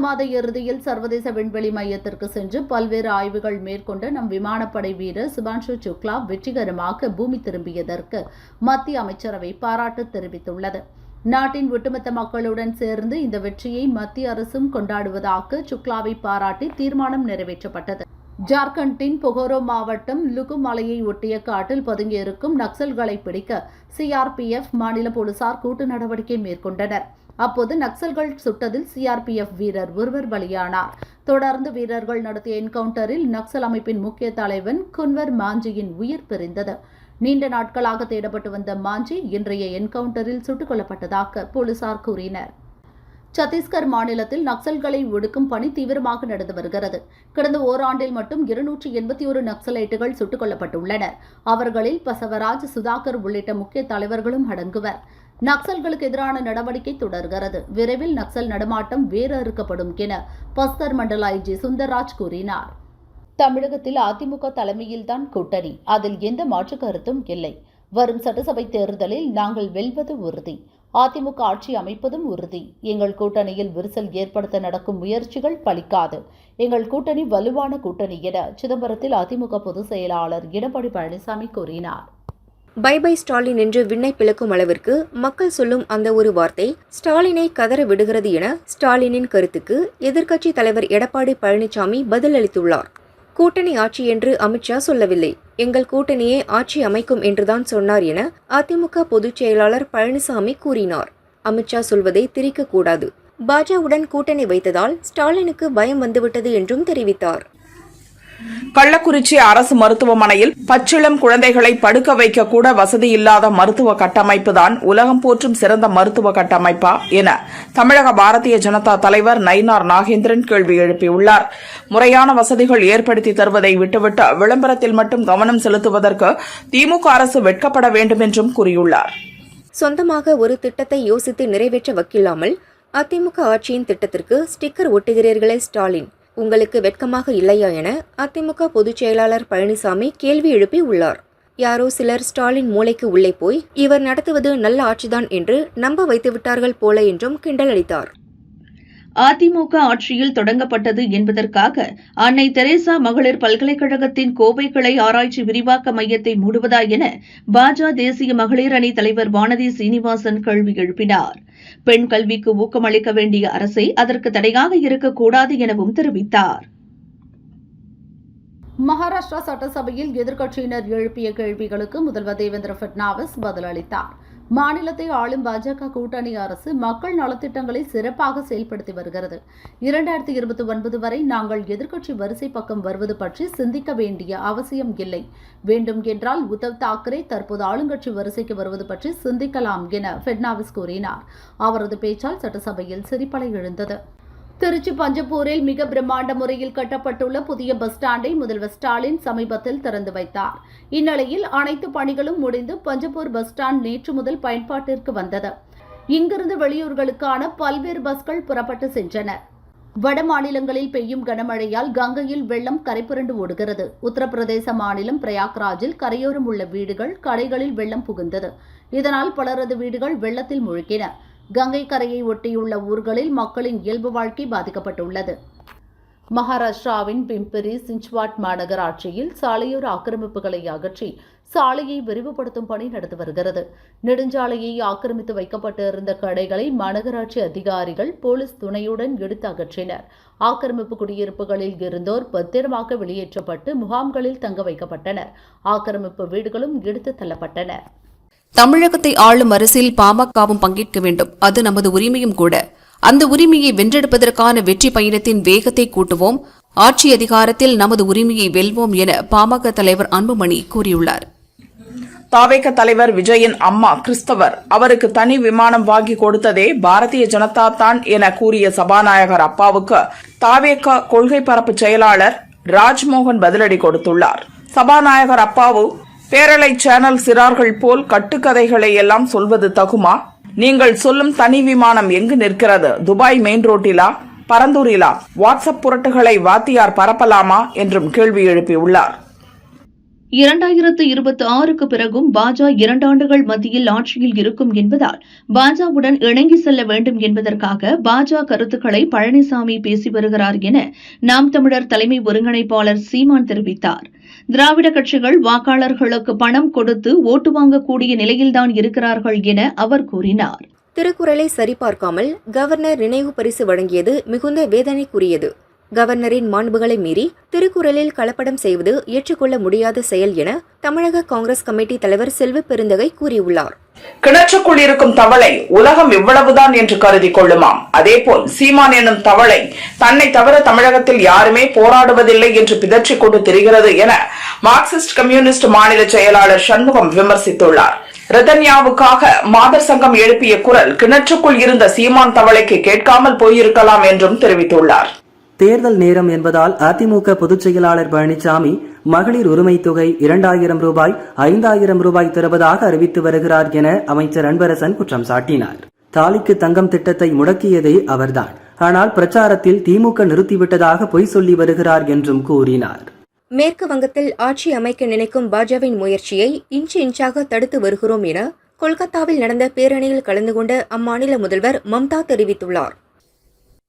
மாத இறுதியில் சர்வதேச விண்வெளி மையத்திற்கு சென்று பல்வேறு ஆய்வுகள் மேற்கொண்ட நம் விமானப்படை வீரர் சுபான்ஷு சுக்லா வெற்றிகரமாக பூமி திரும்பியதற்கு மத்திய அமைச்சரவை பாராட்டு தெரிவித்துள்ளது. நாட்டின் ஒட்டுமொத்த மக்களுடன் சேர்ந்து இந்த வெற்றியை மத்திய அரசும் கொண்டாடுவதாக சுக்லாவை பாராட்டி தீர்மானம் நிறைவேற்றப்பட்டது. ஜார்க்கண்டின் பொகோரோ மாவட்டம் லுகு மலையை ஒட்டிய காட்டில் பதுங்கியிருக்கும் நக்சல்களை பிடிக்க சிஆர்பிஎஃப் மாநில போலீசார் கூட்டு நடவடிக்கை மேற்கொண்டனர். அப்போது நக்சல்கள் சுட்டதில் சிஆர்பிஎஃப் வீரர் ஒருவர் பலியானார். தொடர்ந்து வீரர்கள் நடத்திய என்கவுண்டரில் நக்சல் அமைப்பின் முக்கிய தலைவன் குன்வர் மாஞ்சியின் உயிர் பிரிந்தது. நீண்ட நாட்களாக தேடப்பட்டு வந்த மாஞ்சி இன்றைய என்கவுண்டரில் சுட்டுக் கொல்லப்பட்டதாக போலீசார் கூறினர். சத்தீஸ்கர் மாநிலத்தில் நக்சல்களை ஒடுக்கும் பணி தீவிரமாக நடந்து வருகிறது. கடந்த ஓராண்டில் மட்டும் 281 நக்சலைட்டுகள் சுட்டுக் கொல்லப்பட்டுள்ளனர். அவர்களில் பசவராஜ், சுதாகர் உள்ளிட்ட முக்கிய தலைவர்களும் அடங்குவர். நக்சல்களுக்கு எதிரான நடவடிக்கை தொடர்கிறது. விரைவில் நக்சல் நடமாட்டம் வேறறுக்கப்படும் என பஸ்தர் மண்டல ஐஜி சுந்தர்ராஜ் கூறினார். தமிழகத்தில் அதிமுக தலைமையில்தான் கூட்டணி, அதில் எந்த மாற்று கருத்தும் இல்லை. வரும் சட்டசபை தேர்தலில் நாங்கள் வெல்வது உறுதி. அதிமுக ஆட்சி அமைப்பதும் உறுதி. எங்கள் கூட்டணியில் விரிசல் ஏற்படுத்த நடக்கும் முயற்சிகள் பலிக்காது. எங்கள் கூட்டணி வலுவான கூட்டணி என சிதம்பரத்தில் அதிமுக பொதுச் செயலாளர் எடப்பாடி பழனிசாமி கூறினார். பை பை ஸ்டாலின் என்று விண்ணை பிளக்கும் அளவிற்கு மக்கள் சொல்லும் அந்த ஒரு வார்த்தை ஸ்டாலினை கதற விடுகிறது என ஸ்டாலினின் கருத்துக்கு எதிர்க்கட்சி தலைவர் எடப்பாடி பழனிசாமி பதிலளித்துள்ளார். கூட்டணி ஆட்சி என்று அமித்ஷா சொல்லவில்லை, எங்கள் கூட்டணியே ஆட்சி அமைக்கும் என்றுதான் சொன்னார் என அதிமுக பொதுச் செயலாளர் பழனிசாமி கூறினார். அமித்ஷா சொல்வதை திரிக்கக்கூடாது. பாஜகவுடன் கூட்டணி வைத்ததால் ஸ்டாலினுக்கு பயம் வந்துவிட்டது என்றும் தெரிவித்தார். கள்ளக்குறிச்சி அரசு மருத்துவமனையில் பச்சிளம் குழந்தைகளை படுக்க வைக்க கூட வசதி இல்லாத மருத்துவ கட்டமைப்பு தான் உலகம் போற்றும் சிறந்த மருத்துவ கட்டமைப்பா என தமிழக பாரதிய ஜனதா தலைவர் நயினார் நாகேந்திரன் கேள்வி எழுப்பியுள்ளார். முறையான வசதிகள் ஏற்படுத்தி தருவதை விட்டுவிட்டு விளம்பரத்தில் மட்டும் கவனம் செலுத்துவதற்கு திமுக அரசு வெட்கப்பட வேண்டும் என்றும் கூறியுள்ளார். சொந்தமாக ஒரு திட்டத்தை யோசித்து நிறைவேற்ற வக்கில்லாமல் அதிமுக ஆட்சியின் திட்டத்திற்கு ஸ்டிக்கர் ஒட்டுகிறீர்களே ஸ்டாலின், உங்களுக்கு வெட்கமாக இல்லையா என அதிமுக பொதுச் செயலாளர் பழனிசாமி கேள்வி எழுப்பி உள்ளார். யாரோ சிலர் ஸ்டாலின் மூளைக்கு உள்ளே போய் இவர் நடத்துவது நல்ல ஆட்சிதான் என்று நம்ப வைத்துவிட்டார்கள் போல என்றும் கிண்டல் அடித்தார். அதிமுக ஆட்சியில் தொடங்கப்பட்டது என்பதற்காக அன்னை தெரேசா மகளிர் பல்கலைக்கழகத்தின் கோவை கிளை ஆராய்ச்சி விரிவாக்க மையத்தை மூடுவதா என பாஜக தேசிய மகளிர் அணி தலைவர் வானதி சீனிவாசன் கேள்வி எழுப்பினார். பெண் கல்விக்கு ஊக்கமளிக்க வேண்டிய அரசை அதற்கு தடையாக இருக்கக்கூடாது எனவும் தெரிவித்தார். மகாராஷ்டிரா சட்டசபையில் எதிர்க்கட்சியினர் எழுப்பிய கேள்விகளுக்கு முதல்வர் தேவேந்திர பட்னாவிஸ் பதிலளித்தார். மாநிலத்தை ஆளும் பாஜக கூட்டணி அரசு மக்கள் நலத்திட்டங்களை சிறப்பாக செயல்படுத்தி வருகிறது. 2029 வரை நாங்கள் எதிர்க்கட்சி வரிசை பக்கம் வருவது பற்றி சிந்திக்க வேண்டிய அவசியம் இல்லை. வேண்டும் என்றால் உத்தவ் தாக்கரே தற்போது ஆளுங்கட்சி வரிசைக்கு வருவது பற்றி சிந்திக்கலாம் என பட்னாவிஸ் கூறினார். அவரது பேச்சால் சட்டசபையில் சிரிப்பலை எழுந்தது. திருச்சி பஞ்சப்பூரில் மிக பிரம்மாண்ட முறையில் கட்டப்பட்டுள்ள புதிய பஸ் ஸ்டாண்டை முதல்வர் ஸ்டாலின் சமீபத்தில் திறந்து வைத்தார். இந்நிலையில் அனைத்து பணிகளும் முடிந்து பஞ்சப்பூர் பஸ் ஸ்டாண்ட் நேற்று முதல் பயன்பாட்டிற்கு வந்தது. இங்கிருந்து வெளியூர்களுக்கான பல்வேறு பஸ்கள் புறப்பட்டு சென்றன. வட மாநிலங்களில் பெய்யும் கனமழையால் கங்கையில் வெள்ளம் கரைபுரண்டு ஓடுகிறது. உத்தரப்பிரதேச மாநிலம் பிரயாக்ராஜில் கரையோரம் உள்ள வீடுகள், கடைகளில் வெள்ளம் புகுந்தது. இதனால் பலரது வீடுகள் வெள்ளத்தில் மூழ்கின. கங்கை கரையை ஒட்டியுள்ள ஊர்களில் மக்களின் இயல்பு வாழ்க்கை பாதிக்கப்பட்டுள்ளது. மகாராஷ்டிராவின் பிம்பரி சிஞ்ச்வாட் மாநகராட்சியில் சாலையோர ஆக்கிரமிப்புகளை அகற்றி சாலையை விரிவுபடுத்தும் பணி நடந்து வருகிறது. நெடுஞ்சாலையை ஆக்கிரமித்து வைக்கப்பட்டிருந்த கடைகளை மாநகராட்சி அதிகாரிகள் போலீஸ் துணையுடன் எடுத்து அகற்றினர். ஆக்கிரமிப்பு குடியிருப்புகளில் இருந்தோர் பத்திரமாக வெளியேற்றப்பட்டு முகாம்களில் தங்க வைக்கப்பட்டனர். ஆக்கிரமிப்பு வீடுகளும் எடுத்து தள்ளப்பட்டன. தமிழகத்தை ஆளும் அரசில் பாமகவும் பங்கேற்க வேண்டும், அது நமது உரிமையும் கூட. அந்த உரிமையை வென்றெடுப்பதற்கான வெற்றி பயணத்தின் வேகத்தை கூட்டுவோம், ஆட்சி அதிகாரத்தில் நமது உரிமையை வெல்வோம் என பாமக தலைவர் அன்புமணி கூறியுள்ளார். தாவேக தலைவர் விஜயின் அம்மா கிறிஸ்தவர், அவருக்கு தனி விமானம் வாங்கி கொடுத்ததே பாரதிய ஜனதா தான் என கூறிய சபாநாயகர் அப்பாவுக்கு தாவேக கொள்கை பரப்பு செயலாளர் ராஜ்மோகன் பதிலடி கொடுத்துள்ளார். சபாநாயகர் அப்பாவு, பேரலை சேனல் சிறார்கள் போல் கட்டுக்கதைகளை எல்லாம் சொல்வது தகுமா? நீங்கள் சொல்லும் தனி விமானம் எங்கு நிற்கிறது? துபாய் மெயின் ரோட்டிலா, பரந்தூரிலா? வாட்ஸ்அப் புரட்டுகளை வாத்தியார் பரப்பலாமா என்றும் கேள்வி எழுப்பியுள்ளார். 2026க்கு பிறகும் பாஜ 2 ஆண்டுகள் மத்தியில் ஆட்சியில் இருக்கும் என்பதால் பாஜவுடன் இணங்கி செல்ல வேண்டும் என்பதற்காக பாஜ கருத்துக்களை பழனிசாமி பேசி வருகிறார் என நாம் தமிழர் தலைமை ஒருங்கிணைப்பாளர் சீமான் தெரிவித்தார். திராவிட கட்சிகள் வாக்காளர்களுக்கு பணம் கொடுத்து ஓட்டு வாங்கக்கூடிய நிலையில்தான் இருக்கிறார்கள் என அவர் கூறினார். திருக்குறளை சரிபார்க்காமல் கவர்னர் நினைவு பரிசு வழங்கியது மிகுந்த வேதனைக்குரியது. கவர்னரின் மாண்புகளை மீறி திருக்குறளில் கலப்படம் செய்வது ஏற்றுக்கொள்ள முடியாத செயல் என தமிழக காங்கிரஸ் கமிட்டி தலைவர் செல்வ பெருந்தகை கூறியுள்ளார். கிணற்றுக்குள் இருக்கும் தவளை உலகம் இவ்வளவுதான் என்று கருதி கொள்ளுமாம். அதேபோல் சீமான் என்னும் தவளை தன்னை தவிர தமிழகத்தில் யாருமே போராடுவதில்லை என்று பிதற்றிக் கொண்டு திரிகிறது என மார்க்சிஸ்ட் கம்யூனிஸ்ட் மாநில செயலாளர் சண்முகம் விமர்சித்துள்ளார். ரதன்யாவுக்காக மாதர் சங்கம் எழுப்பிய குரல் கிணற்றுக்குள் இருந்த சீமான் தவளைக்கு கேட்காமல் போயிருக்கலாம் என்றும் தெரிவித்துள்ளார். தேர்தல் நேரம் என்பதால் அதிமுக பொதுச் செயலாளர் பழனிசாமி மகளிர் உரிமை தொகை 2000 ரூபாய் 5000 ரூபாய் தருவதாக அறிவித்து வருகிறார் என அமைச்சர் அன்பரசன் குற்றம் சாட்டினார். தாலிக்கு தங்கம் திட்டத்தை முடக்கியதே அவர்தான். ஆனால் பிரச்சாரத்தில் திமுக நிறுத்திவிட்டதாக பொய் சொல்லி வருகிறார் என்றும் கூறினார். மேற்கு வங்கத்தில் ஆட்சி அமைக்க நினைக்கும் பாஜவின் முயற்சியை இன்ச்சு இன்ச்சாக தடுத்து வருகிறோம் என கொல்கத்தாவில் நடந்த பேரணியில் கலந்து கொண்ட அம்மாநில முதல்வர் மம்தா தெரிவித்துள்ளார்.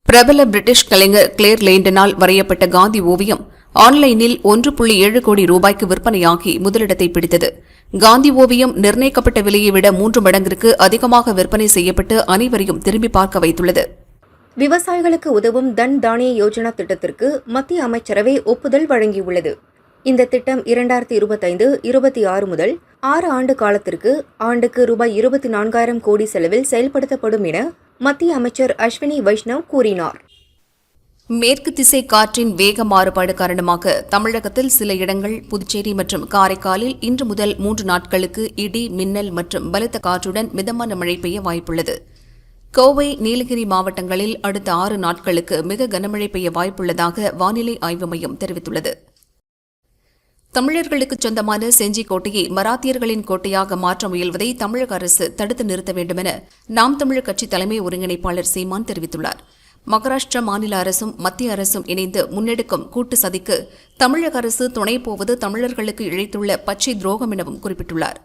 பிரபல பிரிட்டிஷ் கலைஞர் கிளேர் லேண்டனால் வரையப்பட்ட காந்தி ஓவியம் ஆன்லைனில் 1.7 கோடி ரூபாய்க்கு விற்பனையாகி முதலிடத்தை பிடித்தது. காந்தி ஓவியம் நிர்ணயிக்கப்பட்ட விலையை விட 3 மடங்கிற்கு அதிகமாக விற்பனை செய்யப்பட்டு அனைவரையும் திரும்பி பார்க்க வைத்துள்ளது. விவசாயிகளுக்கு உதவும் தன் தானிய யோஜனா திட்டத்திற்கு மத்திய அமைச்சரவை ஒப்புதல் வழங்கியுள்ளது. இந்த திட்டம் 2025-26 முதல் 6 ஆண்டு காலத்திற்கு ஆண்டுக்கு ரூபாய் 24,000 கோடி செலவில் செயல்படுத்தப்படும் என மத்திய அமைச்சர் அஸ்வினி வைஷ்ணவ் கூறினார். மேற்கு திசை காற்றின் வேக மாறுபாடு காரணமாக தமிழகத்தில் சில இடங்கள், புதுச்சேரி மற்றும் காரைக்காலில் இன்று முதல் 3 நாட்களுக்கு இடி, மின்னல் மற்றும் பலத்த காற்றுடன் மிதமான மழை பெய்ய வாய்ப்புள்ளது. கோவை, நீலகிரி மாவட்டங்களில் அடுத்த 6 நாட்களுக்கு மிக கனமழை பெய்ய வாய்ப்புள்ளதாக வானிலை ஆய்வு மையம் தெரிவித்துள்ளது. தமிழர்களுக்கு சொந்தமான செஞ்சி கோட்டையை மராத்தியர்களின் கோட்டையாக மாற்ற முயல்வதை தமிழக அரசு தடுத்து நிறுத்த வேண்டுமென நாம் தமிழர் கட்சி தலைமை ஒருங்கிணைப்பாளர் சீமான் தெரிவித்துள்ளார். மகாராஷ்டிரா மாநில அரசும் மத்திய அரசும் இணைந்து முன்னெடுக்கும் கூட்டு சதிக்கு தமிழக அரசு துணை போவது தமிழர்களுக்கு இழைத்துள்ள பச்சை துரோகம் எனவும் குறிப்பிட்டுள்ளார்.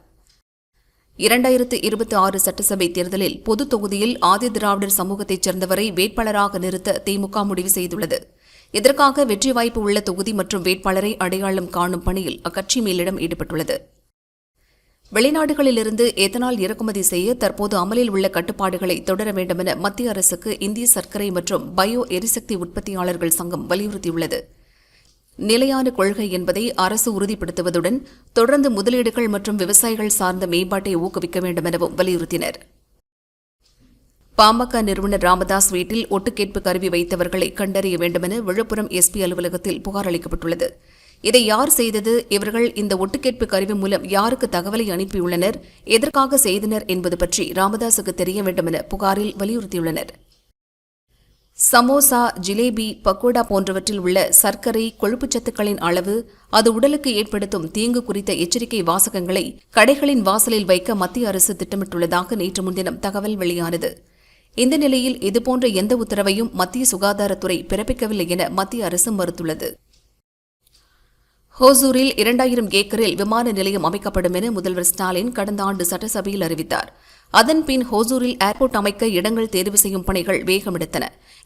2026 சட்டசபை தேர்தலில் பொது தொகுதியில் ஆதி திராவிடர் சமூகத்தைச் சேர்ந்தவரை வேட்பாளராக நிறுத்த திமுக முடிவு செய்துள்ளது. இதற்காக வெற்றி வாய்ப்பு உள்ள தொகுதி மற்றும் வேட்பாளரை அடையாளம் காணும் பணியில் அக்கட்சி மேலிடம் ஈடுபட்டுள்ளது. வெளிநாடுகளிலிருந்து எத்தனால் இறக்குமதி செய்ய தற்போது அமலில் உள்ள கட்டுப்பாடுகளை தொடர வேண்டுமென மத்திய அரசுக்கு இந்திய சர்க்கரை மற்றும் பயோ எரிசக்தி உற்பத்தியாளர்கள் சங்கம் வலியுறுத்தியுள்ளது. நிலையான கொள்கை என்பதை அரசு உறுதிப்படுத்துவதுடன் தொடர்ந்து முதலீடுகள் மற்றும் விவசாயிகள் சார்ந்த மேம்பாட்டை ஊக்குவிக்க வேண்டும் எனவும் வலியுறுத்தினர். பாமக நிறுவனர் ராமதாஸ் வீட்டில் ஒட்டுக்கேட்பு கருவி வைத்தவர்களை கண்டறிய வேண்டுமென விழுப்புரம் எஸ்பி அலுவலகத்தில் புகார் அளிக்கப்பட்டுள்ளது. இதை யார் செய்தது, இவர்கள் இந்த ஒட்டுக்கேட்பு கருவி மூலம் யாருக்கு தகவலை அனுப்பியுள்ளனர், எதற்காக செய்தனர் என்பது பற்றி ராமதாசுக்கு தெரிய வேண்டுமென புகாரில் வலியுறுத்தியுள்ளனர். சமோசா, ஜிலேபி, பக்கோடா போன்றவற்றில் உள்ள சர்க்கரை, கொழுப்புச் சத்துக்களின் அளவு, அது உடலுக்கு ஏற்படுத்தும் தீங்கு குறித்த எச்சரிக்கை வாசகங்களை கடைகளின் வாசலில் வைக்க மத்திய அரசு திட்டமிட்டுள்ளதாக நேற்று முன்தினம் தகவல் வெளியானது. இந்த நிலையில் இதுபோன்ற எந்த உத்தரவையும் மத்திய சுகாதாரத்துறை பிறப்பிக்கவில்லை என மத்திய அரசு மறுத்துள்ளது. ஹோசூரில் 2000 ஏக்கரில் விமான நிலையம் அமைக்கப்படும் என முதல்வர் ஸ்டாலின் கடந்த ஆண்டு சட்டசபையில் அறிவித்தார். அதன்பின் ஹோசூரில் ஏர்போர்ட் அமைக்க இடங்கள் தேர்வு செய்யும் பணிகள் வேகமெடுத்தன.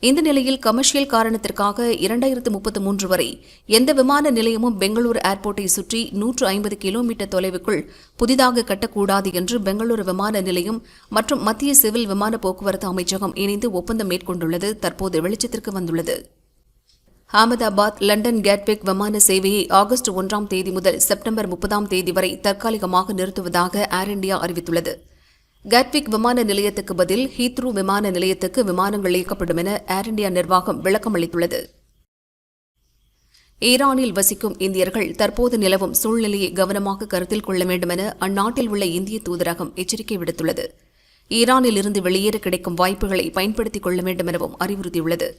இந்த நிலையில் கமர்ஷியல் காரணத்திற்காக 2033 வரை எந்த விமான நிலையமும் பெங்களூரு ஏர்போர்ட்டை சுற்றி 150 கிலோமீட்டர் தொலைவுக்குள் புதிதாக கட்டக்கூடாது என்று பெங்களூரு விமான நிலையம் மற்றும் மத்திய சிவில் விமான போக்குவரத்து அமைச்சகம் இணைந்து ஒப்பந்தம் மேற்கொண்டுள்ளது தற்போது வெளிச்சத்திற்கு வந்துள்ளது. அகமதாபாத், லண்டன் கேட்விக் விமான சேவையை ஆகஸ்ட் 1ஆம் தேதி முதல் செப்டம்பர் 30ஆம் தேதி வரை தற்காலிகமாக நிறுத்துவதாக ஏர் இண்டியா அறிவித்துள்ளது. கேட்விக் விமான நிலையத்துக்கு பதில் ஹீத்ரூ விமான நிலையத்துக்கு விமானங்கள் இயக்கப்படும் என ஏர் இண்டியா நிர்வாகம் விளக்கம் அளித்துள்ளது. ஈரானில் வசிக்கும் இந்தியர்கள் தற்போது நிலவும் சூழ்நிலையை கவனமாக கருத்தில் கொள்ள வேண்டும் என அந்நாட்டில் உள்ள இந்திய தூதரகம் எச்சரிக்கை விடுத்துள்ளது. ஈரானில் இருந்து வெளியேற கிடைக்கும் வாய்ப்புகளை பயன்படுத்திக் கொள்ள வேண்டும் எனவும் அறிவுறுத்தியுள்ளது.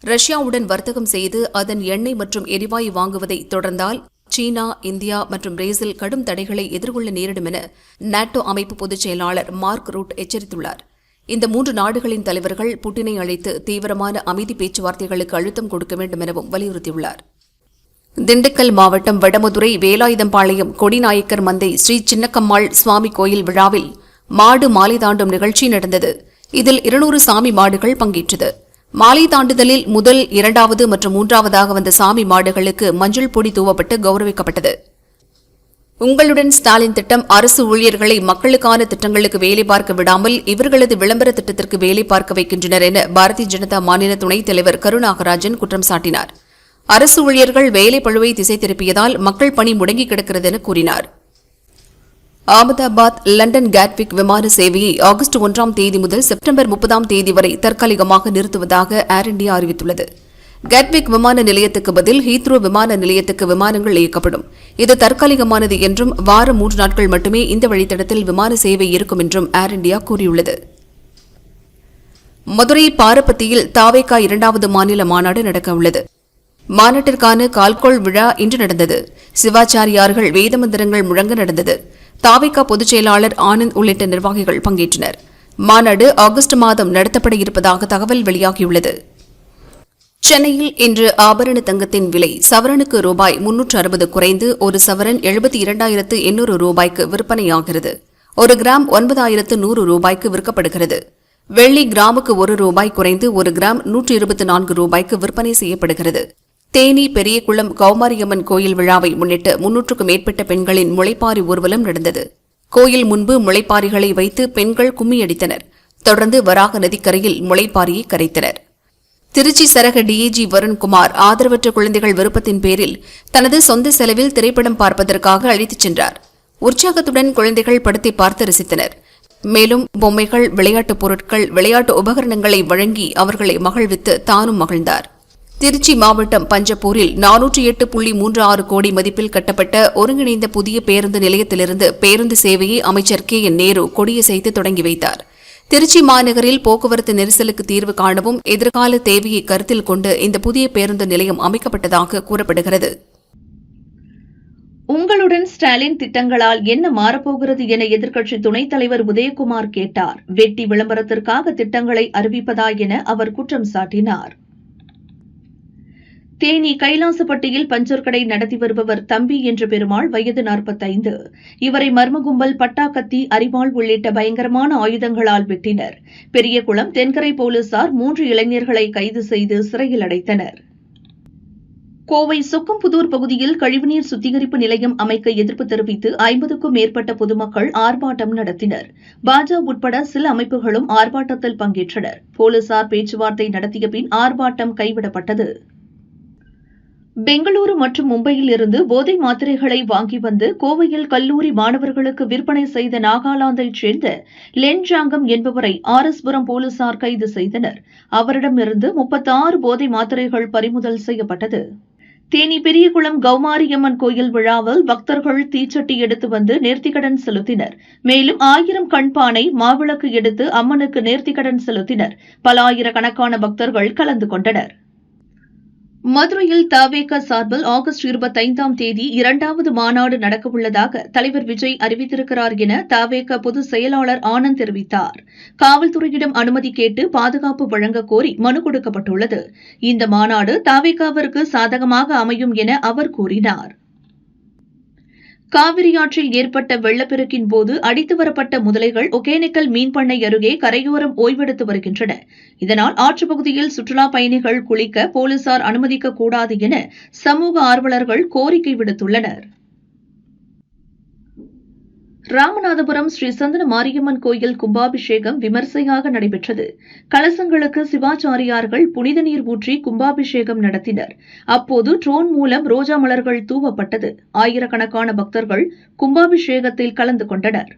ரஷ்யாவுடன் வர்த்தகம் செய்து அதன் எண்ணெய் மற்றும் எரிவாயு வாங்குவதை தொடர்ந்தால் சீனா, இந்தியா மற்றும் பிரேசில் கடும் தடைகளை எதிர்கொள்ள நேரிடும் என நாட்டோ அமைப்பு பொதுச் செயலாளர் மார்க் ரூட் எச்சரித்துள்ளார். இந்த 3 நாடுகளின் தலைவர்கள் புட்டினை அழைத்து தீவிரமான அமைதி பேச்சுவார்த்தைகளுக்கு அழுத்தம் கொடுக்க வேண்டும் எனவும் வலியுறுத்தியுள்ளார். திண்டுக்கல் மாவட்டம் வடமதுரை வேலாயுதம்பாளையம் கொடிநாயக்கர் மந்தை ஸ்ரீ சின்னக்கம்மாள் சுவாமி கோயில் விழாவில் மாடு மாலை தாண்டும் நிகழ்ச்சி நடந்தது. இதில் 200 சாமி மாடுகள் பங்கேற்றது. மாலை தாண்டுதலில் முதல், 2வது மற்றும் 3வதாக வந்த சாமி மாடுகளுக்கு மஞ்சள் பொடி தூவப்பட்டு கௌரவிக்கப்பட்டது. உங்களுடன் ஸ்டாலின் திட்டம் அரசு ஊழியர்களை மக்களுக்கான திட்டங்களுக்கு வேலை பார்க்க விடாமல் இவர்களது விளம்பர திட்டத்திற்கு வேலை பார்க்க வைக்கின்றனர் என பாரதிய ஜனதா மாநில துணைத் தலைவர் கருநாகராஜன் குற்றம் சாட்டினார். அரசு ஊழியர்கள் வேலை பழுவை திசை திருப்பியதால் மக்கள் பணி முடங்கி கிடக்கிறது என கூறினார். அகமதாபாத் லண்டன் கேட்விக் விமான சேவையை ஆகஸ்ட் 1ஆம் தேதி முதல் செப்டம்பர் 30ஆம் தேதி வரை தற்காலிகமாக நிறுத்துவதாக ஏர் இண்டியா அறிவித்துள்ளது. கேட்விக் விமான நிலையத்துக்கு பதில் ஹீத்ரோ விமான நிலையத்துக்கு விமானங்கள் இயக்கப்படும். இது தற்காலிகமானது என்றும் வாரம் 3 நாட்கள் மட்டுமே இந்த வழித்தடத்தில் விமான சேவை இருக்கும் என்றும் ஏர் இண்டியா கூறியுள்ளது. மதுரை பாரப்பத்தியில் தாவேகா 2வது மாநில மாநாடு நடக்கவுள்ளது. மாநாட்டிற்கான கால்கோள் விழா இன்று நடந்தது. சிவாச்சாரியார்கள் வேதமந்திரங்கள் முழங்க நடந்தது. தாவேகா பொதுச் செயலாளர் ஆனந்த் உள்ளிட்ட நிர்வாகிகள் பங்கேற்றனர். மாநாடு ஆகஸ்ட் மாதம் நடத்தப்பட இருப்பதாக தகவல் வெளியாகியுள்ளது. சென்னையில் இன்று ஆபரண தங்கத்தின் விலை சவரனுக்கு ரூபாய் 360 குறைந்து ஒரு சவரன் 72,800 ரூபாய்க்கு விற்பனையாகிறது. ஒரு கிராம் 9,100 ரூபாய்க்கு விற்கப்படுகிறது. வெள்ளி கிராமுக்கு 1 ரூபாய் குறைந்து ஒரு கிராம் 124 ரூபாய்க்கு விற்பனை செய்யப்படுகிறது. தேனி பெரியகுளம் கௌமாரியம்மன் கோயில் விழாவை முன்னிட்டு 300க்கும் மேற்பட்ட பெண்களின் முளைப்பாரி ஊர்வலம் நடந்தது. கோயில் முன்பு முளைப்பாரிகளை வைத்து பெண்கள் கும்மியடித்தனர். தொடர்ந்து வராக நதிக்கரையில் முளைப்பாரியை கரைத்தனர். திருச்சி சரக டிஐஜி வருண்குமார் ஆதரவற்ற குழந்தைகள் விருப்பத்தின் பேரில் தனது சொந்த செலவில் திரைப்படம் பார்ப்பதற்காக அழைத்துச் சென்றார். உற்சாகத்துடன் குழந்தைகள் படத்தை பார்த்து ரசித்தனர். மேலும் பொம்மைகள், விளையாட்டுப் பொருட்கள், விளையாட்டு உபகரணங்களை வழங்கி அவர்களை மகிழ்வித்து தானும் மகிழ்ந்தார். திருச்சி மாவட்டம் பஞ்சப்பூரில் 408.36 கோடி மதிப்பில் கட்டப்பட்ட ஒருங்கிணைந்த புதிய பேருந்து நிலையத்திலிருந்து பேருந்து சேவையை அமைச்சர் KN நேரு கொடியசைத்து தொடங்கி வைத்தார். திருச்சி மாநகரில் போக்குவரத்து நெரிசலுக்கு தீர்வு காணவும் எதிர்கால தேவையை கருத்தில் கொண்டு இந்த புதிய பேருந்து நிலையம் அமைக்கப்பட்டதாக கூறப்படுகிறது. உங்களுடன் ஸ்டாலின் திட்டங்களால் என்ன மாறப்போகிறது என எதிர்க்கட்சி துணைத் தலைவர் உதயகுமார் கேட்டார். வெட்டி விளம்பரத்திற்காக திட்டங்களை அறிவிப்பதா என அவர் குற்றம் சாட்டினார். தேனி கைலாசப்பட்டியில் பஞ்சர் கடை நடத்தி வருபவர் தம்பி என்ற பெருமாள், வயது 45. இவரை மர்ம கும்பல் பட்டாக்கத்தி, அரிவாள் உள்ளிட்ட பயங்கரமான ஆயுதங்களால் வெட்டினர். பெரியகுளம் தென்கரை போலீசார் 3 இளைஞர்களை கைது செய்து சிறையில் அடைத்தனர். கோவை சொக்கம்புதூர் பகுதியில் கழிவுநீர் சுத்திகரிப்பு நிலையம் அமைக்க எதிர்ப்பு தெரிவித்து 50க்கும் மேற்பட்ட பொதுமக்கள் ஆர்ப்பாட்டம் நடத்தினர். பாஜக உட்பட சில அமைப்புகளும் ஆர்ப்பாட்டத்தில் பங்கேற்றனர். போலீசார் பேச்சுவார்த்தை நடத்திய பின் ஆர்ப்பாட்டம் கைவிடப்பட்டது. பெங்களூரு மற்றும் மும்பையில் இருந்து போதை மாத்திரைகளை வாங்கி வந்து கோவையில் கல்லூரி மாணவர்களுக்கு விற்பனை செய்த நாகாலாந்தைச் சேர்ந்த லென்ஜாங்கம் என்பவரை ஆர்எஸ்புரம் போலீசார் கைது செய்தனர். அவரிடமிருந்து 36 போதை மாத்திரைகள் பறிமுதல் செய்யப்பட்டது. தேனி பெரியகுளம் கௌமாரியம்மன் கோயில் விழாவில் பக்தர்கள் தீச்சட்டி எடுத்து வந்து நேர்த்திக்கடன் செலுத்தினர். மேலும் 1000 கண்பானை, மாவிளக்கு எடுத்து அம்மனுக்கு நேர்த்திக்கடன் செலுத்தினர். பல ஆயிரக்கணக்கான பக்தர்கள் கலந்து கொண்டனர். மதுரையில் தவேக சார்பில் ஆகஸ்ட் 25ஆம் தேதி 2வது மாநாடு நடக்கவுள்ளதாக தலைவர் விஜய் அறிவித்திருக்கிறார் என தவேக பொதுச் செயலாளர் ஆனந்த் தெரிவித்தார். காவல்துறையிடம் அனுமதி கேட்டு பாதுகாப்பு வழங்க கோரி மனு கொடுக்கப்பட்டுள்ளது. இந்த மாநாடு தவேகவிற்கு சாதகமாக அமையும் என அவர் கூறினார். காவிரி ஆற்றில் ஏற்பட்ட வெள்ளப்பெருக்கின் போது அடித்து வரப்பட்ட முதலைகள் ஒகேனக்கல் மீன்பண்ணை அருகே கரையோரம் ஓய்வெடுத்து வருகின்றன. இதனால் ஆற்றுப்பகுதியில் சுற்றுலாப் பயணிகள் குளிக்க போலீசார் அனுமதிக்கக்கூடாது என சமூக ஆர்வலர்கள் கோரிக்கை விடுத்துள்ளனர். ராமநாதபுரம் ஸ்ரீ சந்தன மாரியம்மன் கோயில் கும்பாபிஷேகம் விமர்சையாக நடைபெற்றது. கலசங்களுக்கு சிவாச்சாரியார்கள் புனித நீர் ஊற்றி கும்பாபிஷேகம் நடத்தினர். அப்போது ட்ரோன் மூலம் ரோஜா மலர்கள் தூவப்பட்டது. ஆயிரக்கணக்கான பக்தர்கள் கும்பாபிஷேகத்தில் கலந்து கொண்டனர்.